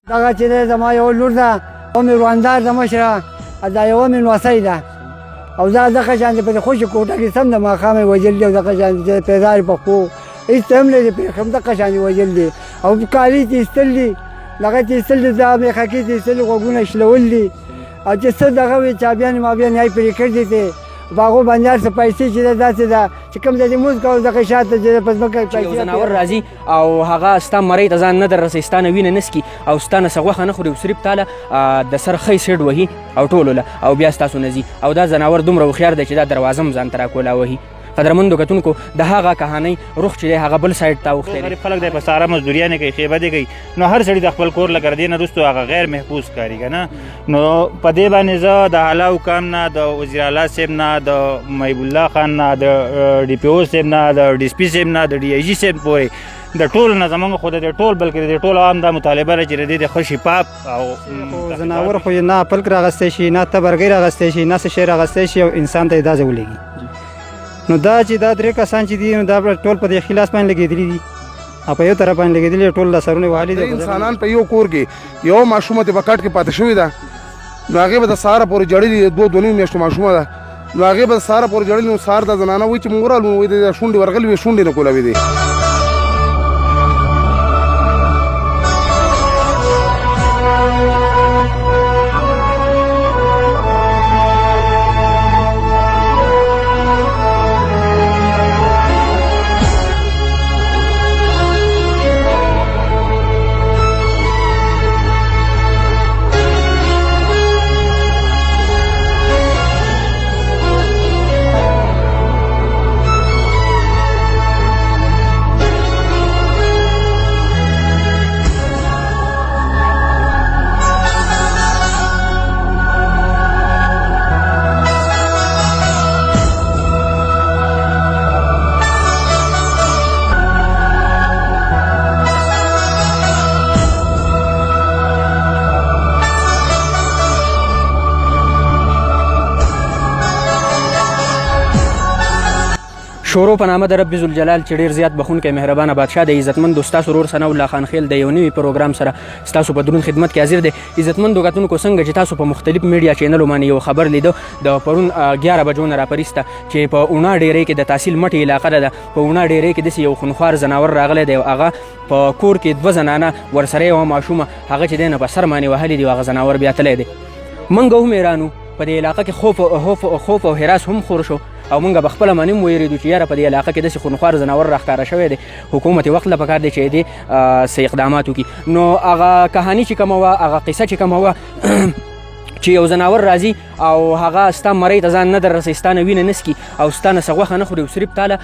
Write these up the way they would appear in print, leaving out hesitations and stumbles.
دغه چې دی زما یوه لور ده او مې وراندار د مشره دا یوه مې نوسۍ ده او زه دغه شان په دې خوشي کوټه کې سم د ماښام یې وژل دي او دغه شان چې پیدار په خو هېڅ هم نه دي پرېښي هم دغه شان یې وژل دي او کالي چې ایستل دي دغه چې ایستل دي دا میخکې چې ایستل غوږونه شلول دي او چې څه دغه وي چابیانې مابیانې یې پرې کړي دي په هغو باندې هر څه پیسې چې ده داسې ده چې کوم ځای دې مونځ کوو دغه شاته چې په ځمکه چې یو ځناور راځي او هغه ستا مرۍ ته ځان نه در رسوي ستا نه وینه نه څکي او ستا نه څه غوښه نه خوري او صرف تا له د سر ښی سیډ وهي او ټولو له او بیا ستاسو نه ځي او دا ځناور دومره هوښیار دی چې دا دروازه هم ځان ته راکولا وهي قدرمندو کتونکو د هغه کهانۍ رخ چې دی هغه بل سایډ ته اوښتی دی غریب خلک دی په ساره مزدوریانې کوي خیبه دې کوي نو هر سړي د خپل کور له ګردې نه وروستو هغه غیر محفوظ ښکاري که نه نو په دې باندې زه د اعلی حکام نه د وزیر اعلی صاحب نه د محیب الله خان نه د ډي پي او صاحب نه د ډي سي پي صاحب نه د ډي آی جي صاحب پورې د ټولو نه زموږ خو د دې ټول بلکې د دې ټول عوام دا مطالبه ده چې د دې د ښه شفاف او ځناور خو نه پلک راغستی شي نه تبرګۍ راغستی شي نه څه شی راغستی شي او انسان ته یې دا ځولېږي نو دا چې دا درې کسان چې دي نو دا ټول په دې خلاص باندې لګېدلي دي او په یو طرف باندې لګېدلي ټول د سرونه وهلي دي انسانان په یو کور کې یو ماشومه ته په کټ کې پاتې شوې ده نو هغې به د سهاره پورې جړلي دوه نیم میاشتو ماشومه ده نو هغې به د سهاره پورې جړلي نو سهار د زنانه وایي چې موږ ورغلو وایي د شونډې ورغلي وې شونډې نه کولوي دي شورو په نامه د رب ذوالجلال چې ډېر زیات بخونکی مهربانه بادشاه د عزتمندو ستاسو ورور ثناء الله خان خیل د یو نوي پروګرام سره ستاسو په دروند خدمت کې حاضر دی عزتمندو کتونکو څنګه چې تاسو په مختلف میډیا چینلو باندې یو خبر لیدو د پرون 11 بجو نه راپریسته چې په اونا ډیرې کې د تحصیل مټې علاقه ده په اونا ډیرې کې داسې یو خونخوار ځناور راغلی دی او هغه په کور کې دوه زنانه ورسره یوه ماشومه هغه چې دی نه په سر باندې وهلي دي او هغه ځناور بیا تلی دی موږ هم حیران په دې علاقه کې خوف او هراس هم خور شو او موږ به خپله باندې هم ویرېدو چې یاره په دې علاقه کې داسې خونخوار ځناور راښکاره شوی دی حکومت وخت له پکار دی چې دې څه اقدامات وکړي نو هغه کهاني چې کومه وه هغه قصه چې کومه وه چې یو ځناور راځي او هغه ستا مرۍ ته ځان نه در رسوي ستا نه وینه نه څکي او ستا نه څه غوښه نه خوري او صرف تا له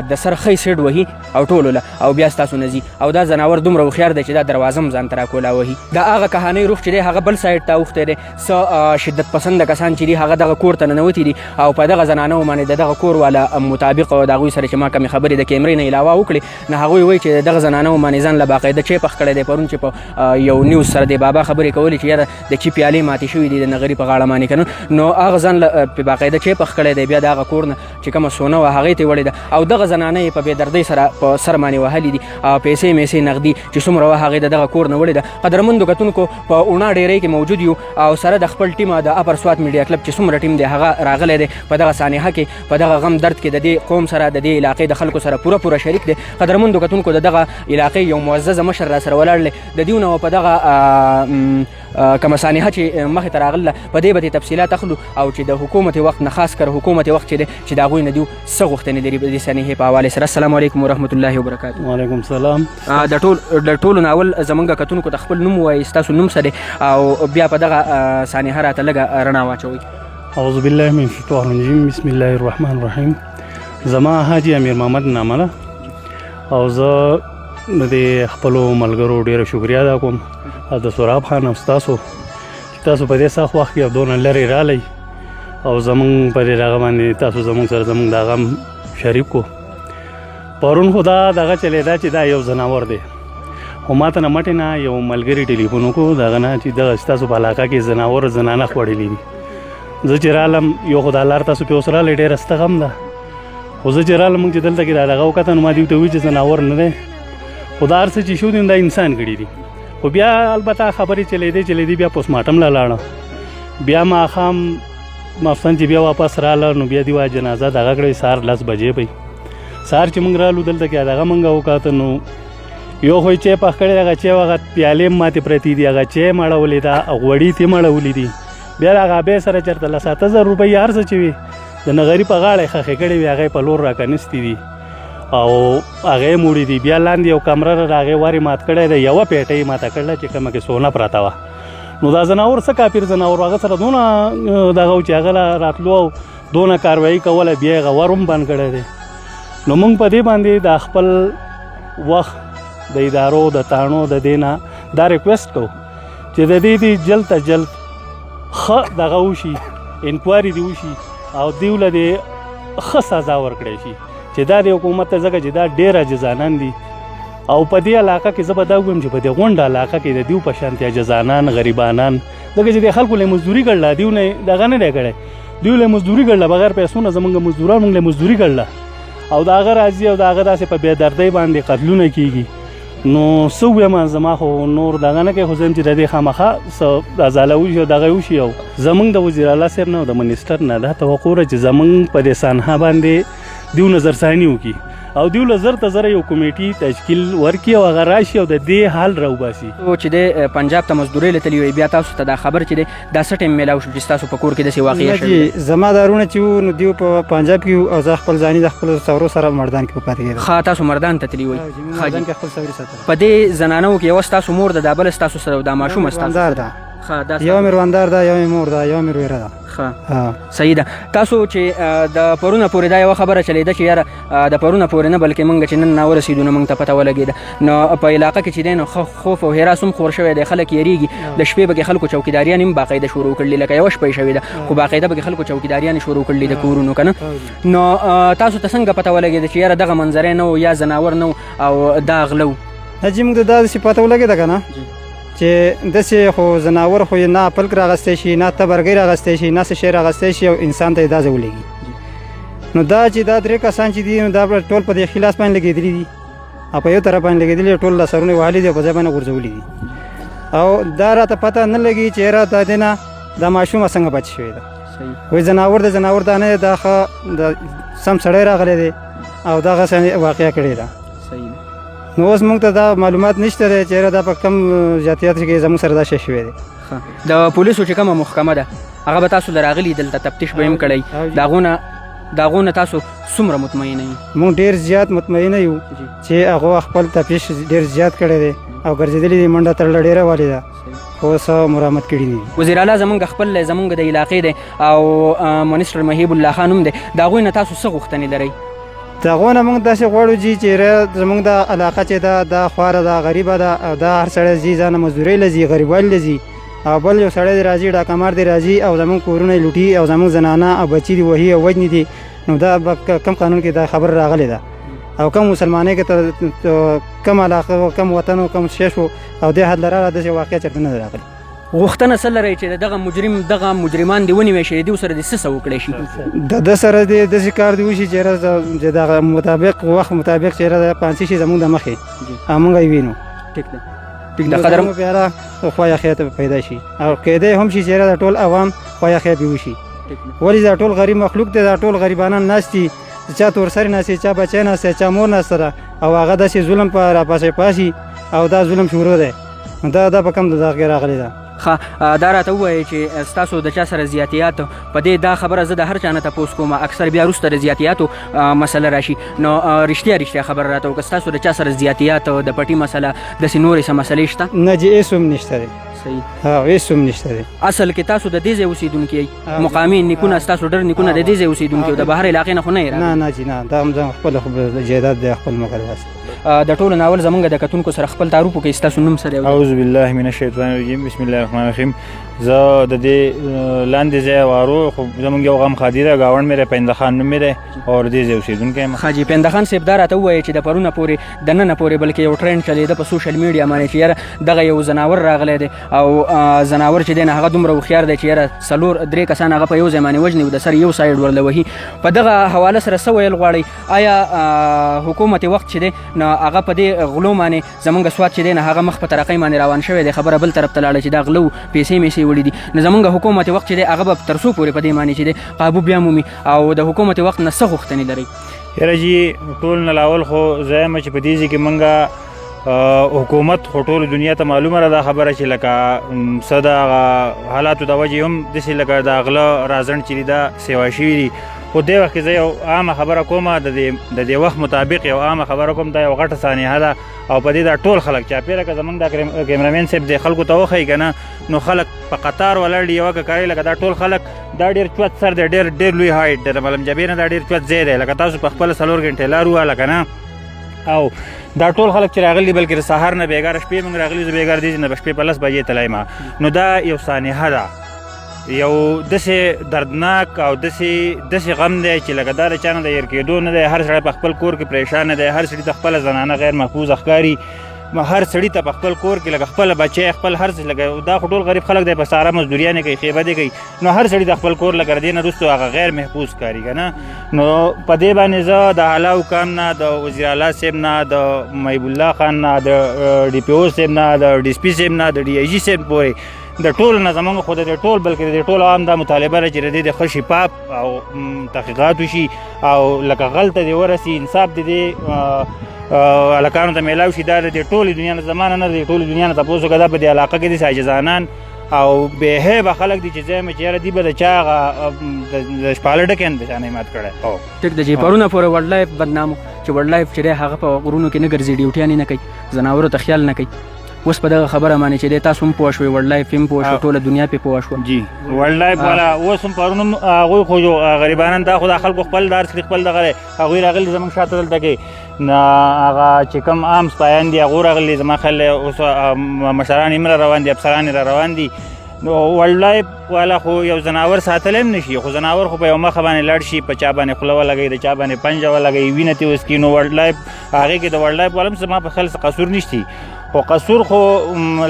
د سر ښی سیډ وهي او ټولو له او بیا ستاسو نه ځي او دا ځناور دومره هوښیار دی چې دا دروازه هم ځان ته راکولا وهي دا هغه کهانۍ روح چې دی هغه بل سایډ ته اوښتی دی څه شدت پسنده کسان چې دي هغه دغه کور ته ننوتي دي او په دغه زنانو باندې د دغه کور والا مطابق د هغوی سره چې ما کمې خبرې د کیمرې نه علاوه وکړې نه هغوی وایي چې دغه زنانو باندې ځان له باقاعده چیپخ کړی دی پرون چې په یو نیوز سره د بابا خبرې کولې چې یاره د چي پیالې ماتې شوي دي د نغري په غاړه باندې که نه نو هغه ځان په باقاعده چیپخ کړی دی بیا د هغه کور نه چې کومه سونه وه هغې ته وړې ده او دغه زنانه یې په بېدردۍ سره په سر باندې وهلي دي پیسې میسې نغدي چې څومره وه هغې د دغه کور نه وړې ده قدرمندو کتونکو په اونا ډیرۍ کې موجود یو او سره د خپل ټیمه د اپر سوات میډیا کلب چې څومره ټیم دی هغه راغلی دی په دغه سانحه کې په دغه غم درد کې د دې قوم سره د دې علاقې د خلکو سره پوره شریک دی قدرمندو کتونکو د دغه علاقې یو معززه مشر را سره ولاړ دی د دې نه په دغه کومه سانحه چې مخې ته راغله په دې به تفصیلات اخلو او چې د حکومت وخت نه خاص کر حکومت وخت چې دی چې د هغوی نه دوی څه غوښتنې لري د دې سانحې په حوالې سره السلام علیکم ورحمت الله وبرکاتو وعلیکم السلام د ټولو نه اول زموږ کتونکو ته خپل نوم ووایي ستاسو نوم څه دی او بیا په دغه سانحه راته لږه رڼا واچوئ اعوذ بالله من الشیطان الرجیم بسم الله الرحمن الرحیم زما حاجي امیر محمد نامه ده او زه د خپلو ملګرو ډېره شکریا ادا کوم د سراب خان او ستاسو چې تاسو په دې سخت وخت کې دونه لرې رالی او زمونږ په دې دغه باندې تاسو زمونږ سره زمونږ د غم شریک کو پرون خو دا دغه چلېده چې دا یو ځناور دی خو ما ته نه مټې نه یو ملګري ټلیفون وکړو دغه نه چې دغه ستاسو په علاقه کې ځناور زنانه خوړلي دي زه چې رالم یو خو دا لار تاسو پې اوس رالی ډېره سته غم ده خو زه چې رالم موږ چې دلته کې دا دغه وکته نو ما دوی ته ووایي چې ځناور نه دی خو دا هر څه چې شو دي دا انسان کړي دي خو بیا البته خبرې چلیدې بیا پوسټمارټم له لاړه بیا ماښام ماپښین چې بیا واپس راله نو بیا دیوا جنازه دغه کړی سهار 10 بجې پی سهار چې موږ رالو دلته کې دغه موږ وکاته نو یو خو چای پخ کړی هغه چای هغه پیالې ماتې پرتې دي هغه چای مړولې ده غوړي ترې مړولې دي بیا هغه بیا سره چېرته له 7000 روپۍ هر څه چې وي د نغري په غاړه یې خښې کړې وي هغه یې په لور راکنستې دي او هغه یې موړي دي بیا لاندې یو کمره ده د هغې ور یې مات کړی دی یوه پیټه یې ماته کړله چې کومه کې سونه پرته وه نو دا زناور څه کافر زناور هغه سره دونه دغه و چې هغه راتلو او دونه کاروایي کوله بیا یې هغه ور هم بند کړی دی نو موږ په دې باندې د خپل وخت د ادارو د تاڼو د دې نه دا ریکویسټ کوو چې د دې دې جلد ته جلد ښه دغه وشي انکوایري دې وشي او دیو له دې ښه سزا ورکړی شي چې دا د حکومت ته ځکه چې دا ډېر عاجزانان دي او په دې علاقه کې زه به دا ووایم چې په دې غونډه علاقه کې د دیو په شانتې عاجزانان غریبانان ځکه چې د خلکو له مزدوري کړله دیو نه دغه نه دی کړی دیو له مزدوري کړله بغیر پیسو نه زموږ مزدوران موږ له مزدوري کړله او د هغه راځي او د هغه داسې په بېدردۍ باندې قتلونه کېږي نو څه ووایم زما خو نور دغه نه کوي خو زه یم چې د دې خامخا څه ازاله وشي او دغه وشي او زموږ د وزیر اعلی صاحب نه او د منیسټر نه دا توقع ده چې زموږ په دې سانحه باندې دیو نظرثاني وکړي او دیو له زر ته زره یو کمیټي تشکیل ورکړي او هغه راشي او د دې حال راوباسي چې د پنجاب ته مزدورۍ له تللي وي بیا تاسو ته دا خبر چې دی دا څه ټایم میلاو شو چې ستاسو په کور کې داسې واقعه شوې زما دارونه چې وو نو دیو په پنجاب کې وو او زه خپل ځاني د خپلو څورو سره مردان کې پاتې کېدم ښه تاسو مردان ته تللي وئ مردان کې خپل څوري ساتل په دې زنانو کې یوه ستاسو مور ده دا بله ستاسو سره دا ماشومه ستاسو ده ښه یو مې رواندار ده یو مې مور ده یو مې ویره ده ښه صحیح ده تاسو چې د پرونه پورې دا یوه خبره چلېده چې یاره د پرونه پورې نه بلکې موږ چې نن راورسېدو نو موږ ته پته ولګېده نو په علاقه کې چې دی نو خوف او هراس هم خور شوی دی خلک یېرېږي د شپې به کې خلکو چوکیداریان هم باقاعده شروع کړلي لکه یوه شپه یې شوې ده خو باقاعده به کې خلکو چوکیداریان شروع کړلي د کورونو که نه نو تاسو ته څنګه پته ولګېده چې یاره دغه منظرې نه و یا زناور نه او دا غله و حاجي موږ ته دا داسې پته ولګېده که نه چې داسې خو زناور خو یې نه پلک راغستی شي نه تبرګۍ راغستی شي نه څه شی راغستی شي او انسان ته یې دا ځولېږي نو دا چې دا 3 کسان چې دي نو دا ټول په دې خلاص باندې لګېدلي دي او په یو طرف باندې لګېدلي ټول له سرونه یې وهلي دي او په ځای باندې غورځولي دي او دا راته پته نه لګي چې یاره دا دې نه دا ماشومه څنګه بچ شوې ده وایي زناور د زناور دا نه دی دا ښه د سم سړی راغلی دی او دغسې واقعه کړې ده نو اوس موږ ته دا معلومات نشته دی چې دا په کم جاتیات کې زموږ سره دا شی شوی دی د پولیسو چې کومه محکمه ده هغه به تاسو د راغلي دلته تفتیش به هم کړی د هغو نه تاسو څومره مطمئنه یو موږ ډېر زیات مطمئنه یو چې هغو خپل تفتیش ډېر زیات کړی دی او ګرځېدلي دي منډه تړله ډېره والې ده خو څه مرامت کړي دي وزیر اعلی زمونږ خپل زمونږ د علاقې دی او منیسټر مهیب الله خان هم دی د هغوی نه تاسو څه غوښتنې لرئ د هغو نه موږ داسې غواړو چې زموږ د علاقه چې ده دا خواره ده غریبه ده او دا هر سړی ځي ځانه مزدورۍ له ځي غریبوالي له ځي او بل یو سړی دی راځي ډاکمار دی راځي او زموږ کورونه یې لوټي او زموږ زنانه او بچي دي وهي او وجنې دي نو دا به کم قانون کې دا خبره راغلې ده او کم مسلمانۍ کې کم علاقه کم وطن او کم شی شو او دې حد لراله داسې واقعه چېرته نه ده راغلې غوښتنه څه لرئ چې دغه مجرمان دې ونیوی شي دوی سره دې څه وکړی شي د ده سره دې داسې کار دې وشي چې دغه مطابق وخت مطابق چې پانسي شي زموږ د مخې او موږ یې وینو ټیک ده ټیک ده قدر پیاره خویه خیه پیدا شي او کېدی هم شي چې د ټول عوام خویه خیه پې وشي ولې دا ټول غریب مخلوق دی دا ټول غریبانان ناست دي چا تورسرې ناست چا بچی ناست چا مور ناسته ده او هغه داسې ظلم په راپاسې پاسي او دا ظلم شروع دی دا په کم د دغه کې راغلی ده دا راته ووایي چې ستاسو د چا سره زیاتیات په دې دا خبره زه د هر چا نه تپوس کوم اکثر بیا وروسته د زیاتیاتو مسله راشي نو رښتیا خبره راته وکړه ستاسو د چا سره زیاتیات د پټي مسله داسې نورې څه مسلې شته نه جی هېڅ هم نشته دی صحیح هېڅ هم نشته دی اصل کې تاسو د دې ځای اوسېدونکي یئ مقامي نیکونه ستاسو ډېر نیکونه د دې ځای اوسېدونکي او د بهر علاقې نه خو نه یې نه جی نه دا هم خپل جایداد دی خپل مقدس د ټولو ناول زمونږ د کتونکو سره خپل تعارف وکړئ ستاسو نوم سره اعوذ بالله من الشیطان الرجیم بسم الله الرحمن الرحیم زه د دې لاندې ځای وارو خو زمونږ یو غمخادي ده ګاونډ مې دی پینده خان نوم مې دی او د دې ځای اوسېدونکی یم حاجي پینده خان صاحب دا راته ووایه چې د پرونه پورې د ننه پورې بلکې یو ټرینډ چلېده په سوشل میډیا باندې چې یاره دغه یو زناور راغلی دی او زناور چې دی نه هغه دومره هوښیار دی چې یاره 3 کسان هغه په یو ځای باندې وژني او د سر یو سایډ ورله وهي. په دغه حواله سره څه ویل غواړئ؟ آیا حکومت وخت چې دی نو هغه په دې غلو باندې زمونږ سواد چې دی نه هغه مخ په ترقۍ باندې روان شوی دی، خبره بل طرف ته لاړه چې دا غلو پیسې میسې وړي دي، نو زمونږ حکومت وخت چې دی هغه به تر څو پورې په دې باندې چې دی قابو بیا مومي او د حکومت وخت نه څه غوښتنې لرئ؟ یاره جي ټول نه لاول خو زه یم چې په دې ځای کې موږ حکومت خو ټول دنیا ته معلومه ده دا خبره چې لکه څه د حالاتو د وجې هم داسې لکه د غله رازنډ چې دي دا سیوا شوي دي. خو دې وخت کې زه یو عامه خبره کومه د دې وخت مطابق یو عامه خبره کوم، دا یو غټه سانحه ده او په دې دا ټول خلک چاپېره که زموږ دا کیمرامین صاحب د خلکو ته وښیي که نه نو خلک په قطار ولاړ دي، یوه ککاري لکه دا ټول خلک دا ډېر چوت سر دی، ډېر لوی هایټ دی، د ملم جبې نه دا ډېر چوت ځای دی، لکه تاسو په خپله 4 غنټې لار وواله که نه. او دا ټول خلک چې راغلي بلکې د سهار نه بېګاره شپې موږ راغلي، زه بېګار دې نه به شپې په 10 بجې تللی ما، نو دا یو سانحه ده، یو داسې دردناک او داسې غم دی چې لکه دا د چا نه د هېر کېدو نه دی. هر سړی په خپل کور کې پریشانه دی، هر سړي ته خپله زنانه غیر محفوظه ښکاري، هر سړي ته په خپل کور کې لکه خپله بچی خپل هر څه لکه دا خو ټول غریب خلک دی، په ساره مزدوریانې کوي، خیبه دې کوي، نو هر سړي د خپل کور لکه د دې نه وروستو هغه غیر محفوظ ښکاري که نه. نو په دې باندې زه د اعلی حکام نه، د وزیر اعلی صاحب نه، د محیب الله خان نه، د ډي پي او صاحب نه، د ډي اس پي صاحب نه، د ډي آی جي صاحب پورې د ټولو نه زموږ خو د دې ټول بلکې د دې ټول عوام دا مطالبه ده چې د دې د ښه شفاف او تحقیقات وشي او لکه غل ته دې ورسي، انصاف د دې هلکانو ته میلاو شي. دا د دې ټولې دنیا نه زمانه نه د ټولې دنیا نه تپوس وکړه، دا په دې علاقه کې داسې عاجزانان او بېحیبه خلک دي چې زه یم چې یاره دوی به د چا هغه د شپاله ډکې نه د چا نه مات کړی. ټیک ده جي پرونه پورې ورلډ لایف بدنامو چې ورلډ لایف چې دی هغه په غرونو کې نه ګرځي، ډیوټیانې نه کوي، زناورو ته خیال نه کوي. اوس په دغه خبره باندې چې دی تاسو هم پوه شوئ، ورلډ لایف هم پوه شو، ټوله دنیا پې پوه شوه. جی ورلډ لایف والا اوس هم پرون هغوی خو غریبانان دا خو دا خلکو خپل دا اصلي خپل دغه دی، هغوی راغلي زموږ شاته دلته کې نه هغه چې کوم عام سپایان دي هغو راغلي، زما خیال اوس مشران هم را روان دي، افسران را روان دي. نو ورلډ لایف والا خو یو زناور ساتلی هم نه شي، خو زناور خو په یو مخه باندې لاړ شي، په چا باندې خوله ولګوي، د چا باندې پنجه ولګوي، وینه ترې وڅکي، نو ورلډ لایف هغې کې د ورلډ لایف والا هم زما په خیال څه قصور نشته. خو قصور خو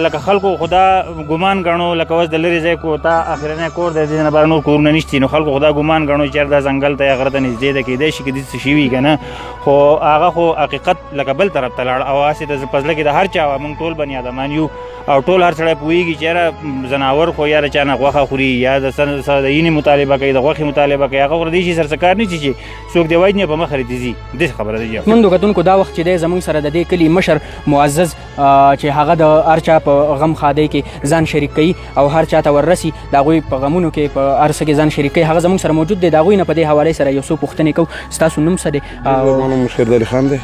لکه خلکو خدا ګمان ګڼو، لکه اوس د لرې ځای کو تا اخرنی کور دی، د دې نه بهر نور کورونه نشته، نو خلکو خدا ګمان ګڼو چې دا ځنګل ته یا غره ته نږدې ده، کیدای شي که داسې څه شوي که نه، خو هغه خو حقیقت لکه بل طرف ته لاړ او هسې د په زړه کې د هر چا موږ ټول بني ادمان یو او ټول هر سړی پوهېږي چې یاره زناور خو یا د چا نه غوښه خوري یا د اینې مطالبه کوي، د غوښې مطالبه کوي، هغه خو د دې شي سره څه کار نه شي چې څوک دې وژني په مخه دې ځي، داسې خبره ده. مندو کتونکو دا وخت چې دی زموږ سره د دې کلي مشر معزز چې هغه د هر چا په غم ښادۍ کې ځان شریک کوي او هر چا ته وررسي، د هغوی په غمونو کې په هر څه کې ځان شریک کوي، هغه زموږ سره موجود دی. د هغوی نه په دې حوالې سره یو څو پوښتنې کوو. ستاسو نوم څه دی؟ زما نوم شیردلي خان دی،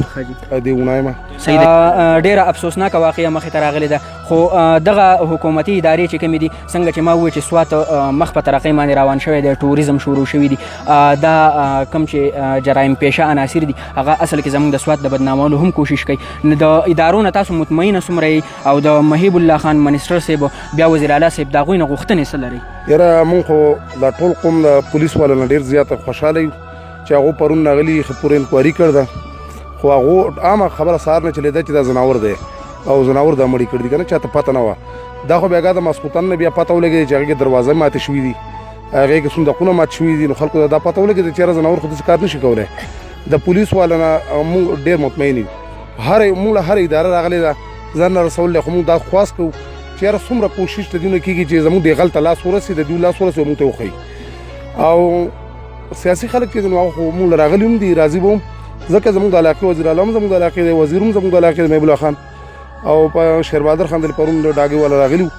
دې ونایمه. صحیح ده. ډېره افسوسناکه واقعه مخې ته راغلې ده، خو دغه حکومتي ادارې چې کومې دي څنګه چې ما وویل چې سوات مخ په ترقۍ باندې روان شوی دی، ټوریزم شروع شوي دي، دا کوم چې جرایم پیشه عناصر دي هغه اصل کې زموږ د سوات د بدنامولو هم کوشش کوي. نو د ادارو نه تاسو مطمئنه څومره او د محیب الله خان منسټر صاحب بیا وزیر اعلی صاحب د هغوی نه غوښتنې څه لرئ؟ یاره مونږ خو دا ټول قوم د پولیس والا نه ډېر زیاته خوشحاله یو چې هغو پرون راغلي ښه پورې انکوایري کړې ده، خو هغو عامه خبره سهار نه چلېده چې دا زناور دی او زناور دا مړي کړي دي که نه، چاته پته نه وه. دا خو بیا د ماسخوتن نه بیا پته ولګېده چې هغې کې دروازه ماتې شوي دي، هغې کې صندوقونه مات شوي دي، نو خلکو ته دا پته ولګېده چې یاره زناور خو داسې کار نه شي کولی. د پولیس والا نه مونږ ډېر مطمئن یو، مونږ له هر اداره راغلې ده ځان نه رسول دی، خو مونږ دا خواست کوو چې یاره څومره کوشش د دوی نه کېږي چې زموږ دې غل ته لاس ورسي، د دوی لاس ورسي او مونږ ته وښیي. او سیاسي خلک چې دي نو هغه خو مونږ له راغلي هم دي، راضي به هم، ځکه زموږ د علاقې وزیر اعلی هم زموږ د علاقې دی، وزیر هم زموږ د علاقې دی محیب الله خان، او په شیربهادر خان د پرون ډاګې والا راغلي وو،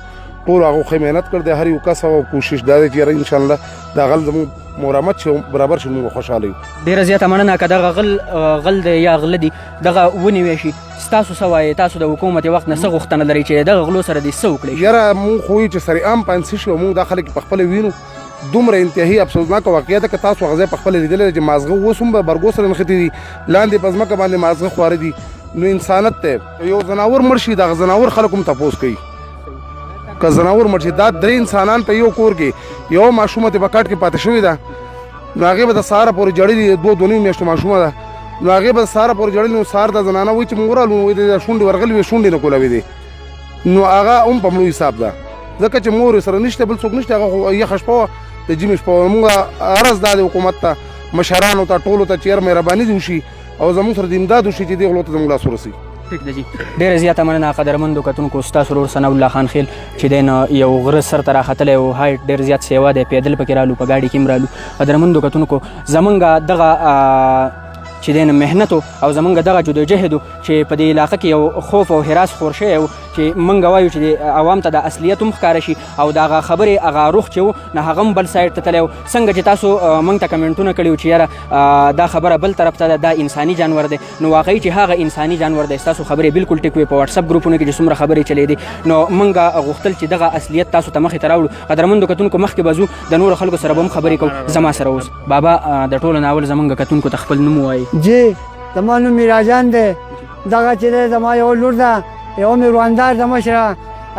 ټول هغو ښه محنت کړی دی، هر یو کس او کوشش دا دی چې یاره انشاءالله دا غل زموږ مرامت شي برابر شي، موږ خوشحاله یو. ډېره زیاته مننه. که دغه غل دی یا غله دي دغه ونیوی شي، ستاسو څه وایي؟ تاسو د حکومت وخت نه څه غوښتنه لرئ چې دغه غلو سره دې څه وکړی شي؟ یاره مونږ خو چې سره عام پانسي شي او مونږ دا خلک په خپله وینو، دومره انتهایی افسوسناکه واقعه ده که تاسو هغه ځای په خپله لیدلی دی چې مازغه اوس هم به برګو سره نښتي دي، لاندې په ځمکه باندې مازغه خواره دي، نو انسانیت دی. یو زناور مړ شي، دغه زناور خلک هم تپوس کوي، که زناور مړ شي، دا 3 انسانان په یو کور کې، یو ماشومه ترې په کټ کې پاتې شوې ده، نو هغې به د سهاره پورې جړلي، 2-2.5 میاشتو ماشومه ده، نو هغې به د سهاره پورې جړلي، نو سهار د زنانه وایي چې موږ ورغلو، وایي د شونډې ورغلي وې، شونډې نه کولوې دي، نو هغه هم په مړو حساب ده. ځکه چې مور یې سره نشته بل څوک نشته هغه خو یخه شپه وه د ژمي شپه وه موږ عرض دا دی حکومت ته مشرانو ته ټولو ته چې یار مهرباني دې وشي او زموږ سره د امداد وشي چې دې غلو ته زموږ لاس ورسي. ټیک ده جی ډېره زیاته مننه قدرمندو کتونکو ستاسو ورور ثناء الله خان خیل چې دی نه یو غره سر ته راختلی او هایټ ډېر زیات سیوا دی پیدل پکې رالو په ګاډي کې هم رالو. قدرمندو کتونکو زمونږ دغه چې دی نه محنت او زمونږ دغه جدوجهد چې په دې علاقه کې یو خوف او حراس خور شوی و چې موږ وایو چې عوام ته د اصلیت هم ښکاره شي او د هغه خبرې هغه روح چې و نه هغه هم بل سایډ ته تللی و. څنګه چې تاسو موږ ته کمنټونه کړي وو چې یاره دا خبره بل طرف ته ده دا انساني جانور دی نو واقعي چې هغه انساني جانور دی ستاسو خبرې بالکل ټیک وي. په واتساپ ګروپونو کې چې څومره خبرې چلیدې نو موږ غوښتل چې دغه اصلیت تاسو ته مخې ته راوړو. قدرمندو کتونکو مخکې به ځو د نورو خلکو سره به هم خبرې کوو. زما سره اوس بابا د ټولو ناول زمونږ کتونکو ته خپل نوم ووایي. جی زما نوم میراجان دی دغه چې دی زما یوه لور ده یوه مې وراندار ده مشره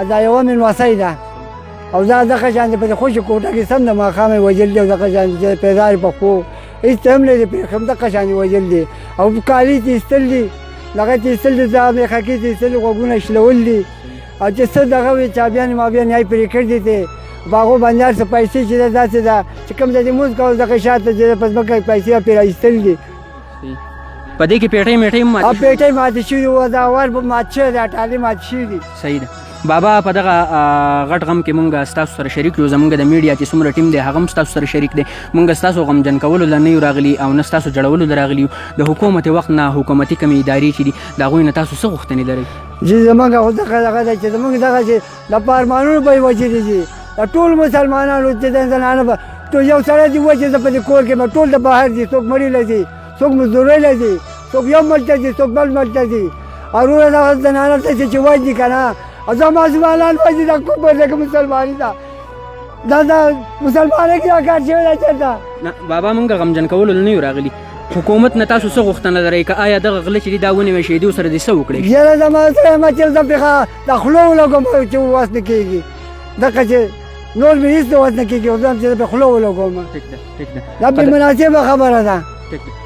دا یوه مې لمسی ده او دا دغه شان دی په دې خوشي کوټه کې سم د ماښام یې وژل دي او دغه شان چې پیدار په خو هېڅ ته هم نه دی پرېښم دغه شان یې وژل دي او کالي چې ایستل دي دغه چې ایستل دي دا میخکې چې ایستل دي غوږونه شلول دي او چې څه دغه وي چابیانې مابیانې یې پرې کړي دي په هغو باندې هر څه پیسې چې ده داسې ده چې کوم ځای دې مونځ کول دغه شاته چې په ځمکه پیسې پرې ایستل دي په دې کې پیټۍ میټۍ هم ماتې شوې. پیټۍ ماتې شوي وه دا ور مات شوی دی اټالۍ ماتې شوي دي. صحیح ده بابا په دغه غټ غم کې مونږ ستاسو سره شریک یو. زمونږ د میډیا چې څومره ټیم دی هغه هم ستاسو سره شریک دی. مونږ ستاسو غمجن کولو له نه یو راغلي او نه ستاسو جړولو له راغلي یو. د حکومت وخت نه حکومتي کومې ادارې چې دي د هغوی نه تاسو څه غوښتنې لرئ؟ جی زمونږ خو دغه ده چې زمونږ دغه چې د پارمانونو به یې وجلې دي د ټول مسلمانانو چې د زنانه به تو یو سړی دي وجې زه په دې کور کې به ټول د بهر دي څوک مړي دي څوک مزدورۍ له دي څوک یو ملک ته ځي څوک بل ملک ته ځي اروره دغه زنانه ته چې وجدي که نه او دا ماشومان وجدي دا کفر دی که مسلماني ده دا مسلمانۍ کې دا کار شوی دی چېرته نه بابا مونږ غمجن کولو له نه یو راغلي. حکومت نه تاسو څه غوښتنه لرئ که آیا دغه غله چې دي دا ونیوی شي دې سره دې څه وکړئ؟ یاره زما سره یم چې زه پرې د خوله ولګوم چې وس نه کېږي دغه چې نور مې هېڅ وس نه کېږي او زه هم چې زه پرې خوله ولګوم. ټیک ده ټیک ده دا بې مناسبه خبره ده.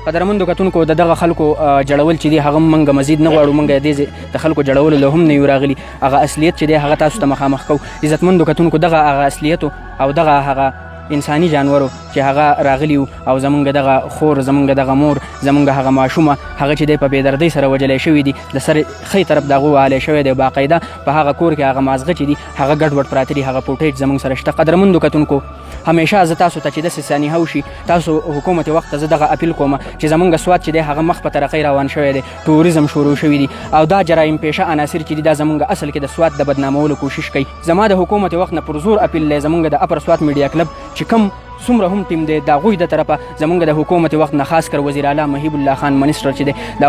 قدرمندو کتونکو د دغه خلکو جړول چې دی هغه موږ مزید نه غواړو. موږ دې د خلکو جړولو له هم نه یو راغلي. هغه اصلیت چې دی هغه تاسو ته مخامخ کوو. عزتمندو کتونکو دغه هغه اصلیتو او دغه هغه انساني جانورو چې هغه راغلی او زمونږ دغه خور زمونږ دغه مور زمونږ هغه ماشومه هغه چې دی په بېدردۍ سره وجلی شوي دي د سر ښی طرف د هغو وهلی شوی دی. باقاعده په هغه کور کې هغه مازغه چې دي هغه ګډوډ پراته دي. هغه فوټیج زمونږ سره شته. قدرمندو کتونکو همیشه زه تاسو ته چې داسې سانحه وشي تاسو حکومت وخت ته زه دغه اپیل کوم چې زمونږ سواد چې دی هغه مخ په ترقۍ روان شوی دی. ټوریزم شروع شوي دي او دا جرایم پیشه عناصر چې دي دا زمونږ اصل کې د سواد د بدنامولو کوشش کوي. زما د حکومت وخت نه پر زور اپیل دی زمونږ د اپر سواد میډیا کلب چې کم څومره هم ټیم دی د هغوی د طرفه زمونږ د حکومت وخت نه خاص کر وزیر اعلی محیب الله خان منسټر چې دی د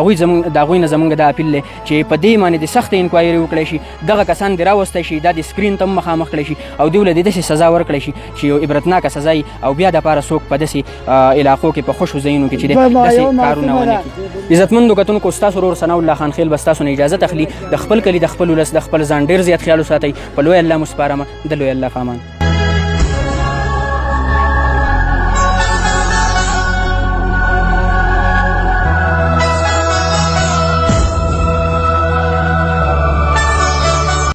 هغوی نه زمونږ د اپیل دی چې په دې باندې د سختې انکوایري وکړی شي. دغه کسان دې راوستی شي دا د سکرین ته هم مخامخ کړی شي او دوی له دې داسې سزا ورکړی شي چې یو عبرتناکه سزا وي او بیا دپاره څوک په داسې علاقو کې په خوشو ځایونو کې چې دی داسې کارونه ونه کړي. عزتمندو کتونکو ستاسو ورور ثناء الله خان خیل به ستاسو نه اجازت اخلي. د خپل کلي د خپل ولس د خپل ځان ډېر زیات خیال وساتئ. په لوی الله مو سپارمه د لوی الله په امان.